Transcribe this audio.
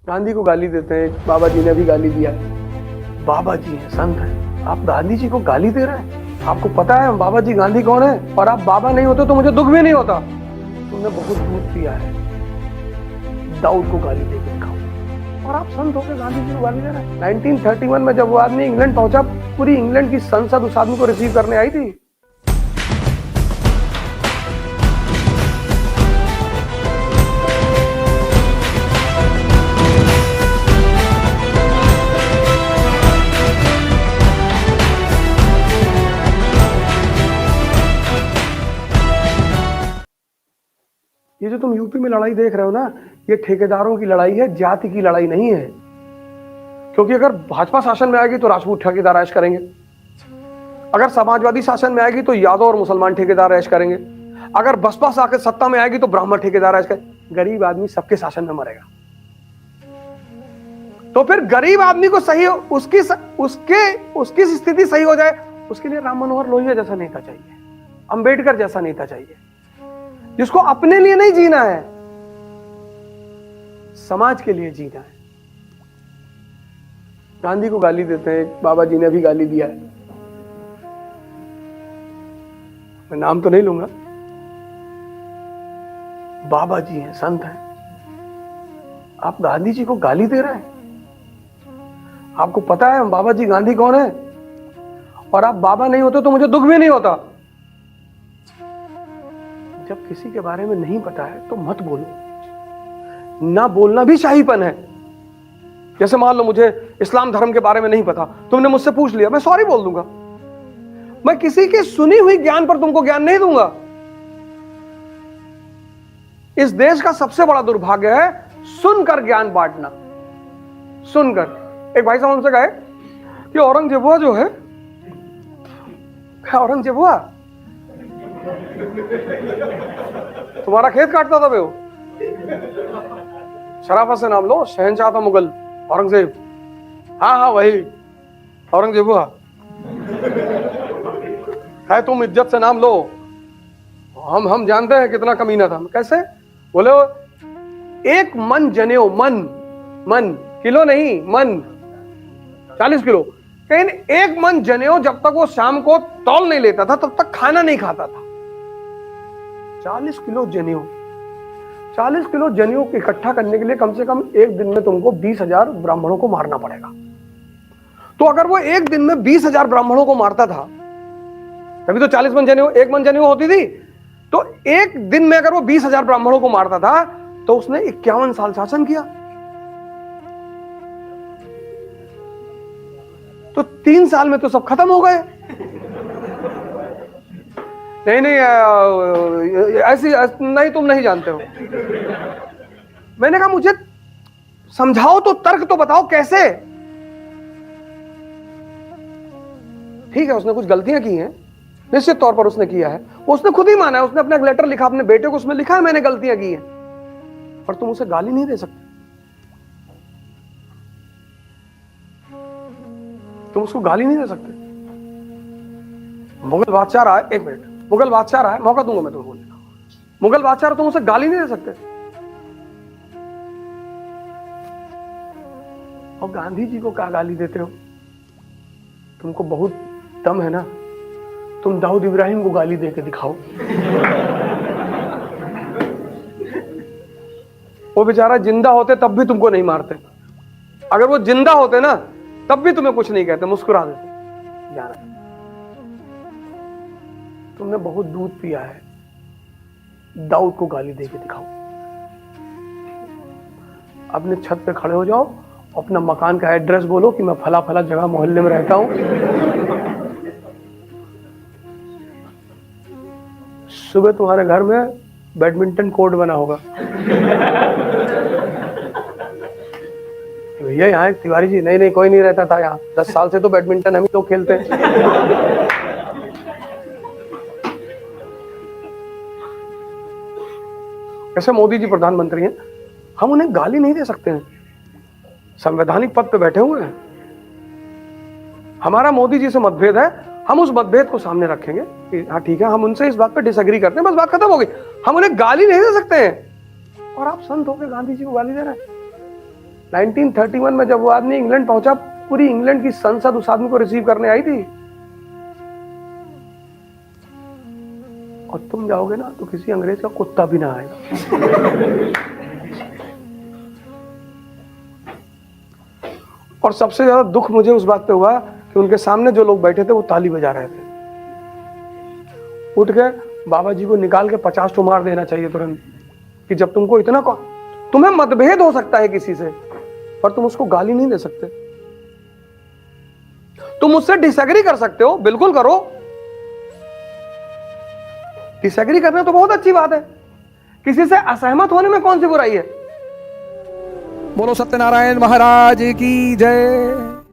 गांधी को गाली देते हैं, बाबा जी ने भी गाली दिया। बाबा जी हैं, संत हैं, आप गांधी जी को गाली दे रहे हैं। आपको पता है बाबा जी गांधी कौन है? और आप बाबा नहीं होते तो मुझे दुख भी नहीं होता। तुमने बहुत दूध पिया है, दाऊद को गाली दे के दिखाओ। और आप संत होकर गांधी जी को गाली दे रहे हैं। 1931 में जब वो आदमी इंग्लैंड पहुंचा, पूरी इंग्लैंड की संसद उस आदमी को रिसीव करने आई थी। ये जो तुम यूपी में लड़ाई देख रहे हो ना, ये ठेकेदारों की लड़ाई है, जाति की लड़ाई नहीं है। क्योंकि अगर भाजपा शासन में आएगी तो राजपूत ठेकेदार ऐश करेंगे, अगर समाजवादी शासन में आएगी तो यादव और मुसलमान ठेकेदार ऐश करेंगे, अगर बसपा आकर सत्ता में आएगी तो ब्राह्मण ठेकेदार ऐश करेंगे। गरीब आदमी सबके शासन में मरेगा। तो फिर गरीब आदमी को सही उसकी स्थिति सही हो जाए, उसके लिए राम मनोहर लोहिया जैसा नेता चाहिए, अंबेडकर जैसा नेता चाहिए, जिसको अपने लिए नहीं जीना है, समाज के लिए जीना है। गांधी को गाली देते हैं, बाबा जी ने भी गाली दिया है। मैं नाम तो नहीं लूंगा। बाबा जी हैं, संत हैं, आप गांधी जी को गाली दे रहे हैं। आपको पता है बाबा जी गांधी कौन है? और आप बाबा नहीं होते तो मुझे दुख भी नहीं होता। जब किसी के बारे में नहीं पता है तो मत बोलो। ना बोलना भी शाहीपन है। जैसे मान लो मुझे इस्लाम धर्म के बारे में नहीं पता, तुमने मुझसे पूछ लिया, मैं सॉरी बोल दूंगा। मैं किसी के सुनी हुई ज्ञान पर तुमको ज्ञान नहीं दूंगा। इस देश का सबसे बड़ा दुर्भाग्य है सुनकर ज्ञान बांटना। सुनकर एक भाई साहब हमसे कहे कि औरंगजेबुआ जो है, औरंगजेबुआ तुम्हारा खेत काटता था वो, शराफत से नाम लो, शहंशाह था मुगल औरंगजेब। हाँ हाँ वही औरंगजेबुआ है, तुम इज्जत से नाम लो। हम जानते हैं कितना कमीना था। कैसे बोले? एक मन जनेऊ, मन किलो नहीं, मन 40 किलो। कहीं एक मन जनेऊ जब तक वो शाम को तौल नहीं लेता था तब तक खाना नहीं खाता था। 40 किलो जनेऊ, 40 किलो जनेऊ इकट्ठा करने के लिए कम से कम एक दिन में तुमको 20,000 ब्राह्मणों को मारना पड़ेगा। तो अगर वो एक दिन में 20,000 ब्राह्मणों को मारता था, तभी तो 40 मन जनेऊ, एक मन जनेऊ होती थी। तो एक दिन में अगर वो 20,000 ब्राह्मणों को मारता था तो उसने 51 साल शासन किया। तो 3 साल में तो सब खत्म हो गए। नहीं ऐसी नहीं, तुम नहीं जानते हो। मैंने कहा मुझे समझाओ तो, तर्क तो बताओ कैसे। ठीक है, उसने कुछ गलतियां की हैं, निश्चित तौर पर उसने किया है, वो उसने खुद ही माना है। उसने अपना एक लेटर लिखा अपने बेटे को, उसमें लिखा है मैंने गलतियां की हैं। पर तुम उसे गाली नहीं दे सकते, तुम उसको गाली नहीं दे सकते। मुगल बादशाह रहा है, एक मिनट, मुगल बादशाह रहा है, मौका दूंगा मैं तुमको बोलने का। मुगल बादशाह रहा, तुम उसे गाली नहीं दे सकते। और गांधी जी को क्या गाली देते हो? तुमको बहुत दम है ना, तुम दाऊद इब्राहिम को गाली दे के दिखाओ। वो बेचारा जिंदा होते तब भी तुमको नहीं मारते। अगर वो जिंदा होते ना तब भी तुम्हें कुछ नहीं कहते, मुस्कुरा देते। जाना, तुमने बहुत दूध पिया है, दाऊद को गाली दे के दिखाओ। अपने छत पे खड़े हो जाओ, अपना मकान का एड्रेस बोलो कि मैं फला फला जगह मोहल्ले में रहता हूं। सुबह तुम्हारे घर में बैडमिंटन कोर्ट बना होगा। भैया यहाँ तिवारी जी, नहीं कोई नहीं रहता था यहाँ, 10 साल से तो बैडमिंटन हम ही लोग खेलते हैं। कैसे मोदी जी प्रधानमंत्री हैं, हम उन्हें गाली नहीं दे सकते हैं, संवैधानिक पद पे बैठे हुए हैं। हमारा मोदी जी से मतभेद है, हम उस मतभेद को सामने रखेंगे कि हाँ ठीक है, हम उनसे इस बात पे डिसएग्री करते हैं, बस बात खत्म हो गई। हम उन्हें गाली नहीं दे सकते हैं। और आप संत होकर गांधी जी को गाली दे रहे हैं। 1931 में जब वो आदमी इंग्लैंड पहुंचा, पूरी इंग्लैंड की संसद उस आदमी को रिसीव करने आई थी। और तुम जाओगे ना तो किसी अंग्रेज का कुत्ता भी ना आएगा। और सबसे ज्यादा दुख मुझे उस बात पे हुआ कि उनके सामने जो लोग बैठे थे वो ताली बजा रहे थे। उठ के बाबा जी को निकाल के 50 तो मार देना चाहिए तुरंत, कि जब तुमको इतना तुम्हें मतभेद हो सकता है किसी से, पर तुम उसको गाली नहीं दे सकते। तुम उससे डिसएग्री कर सकते हो, बिल्कुल करो, डिसएग्री करना तो बहुत अच्छी बात है। किसी से असहमत होने में कौन सी बुराई है। बोलो सत्यनारायण महाराज की जय।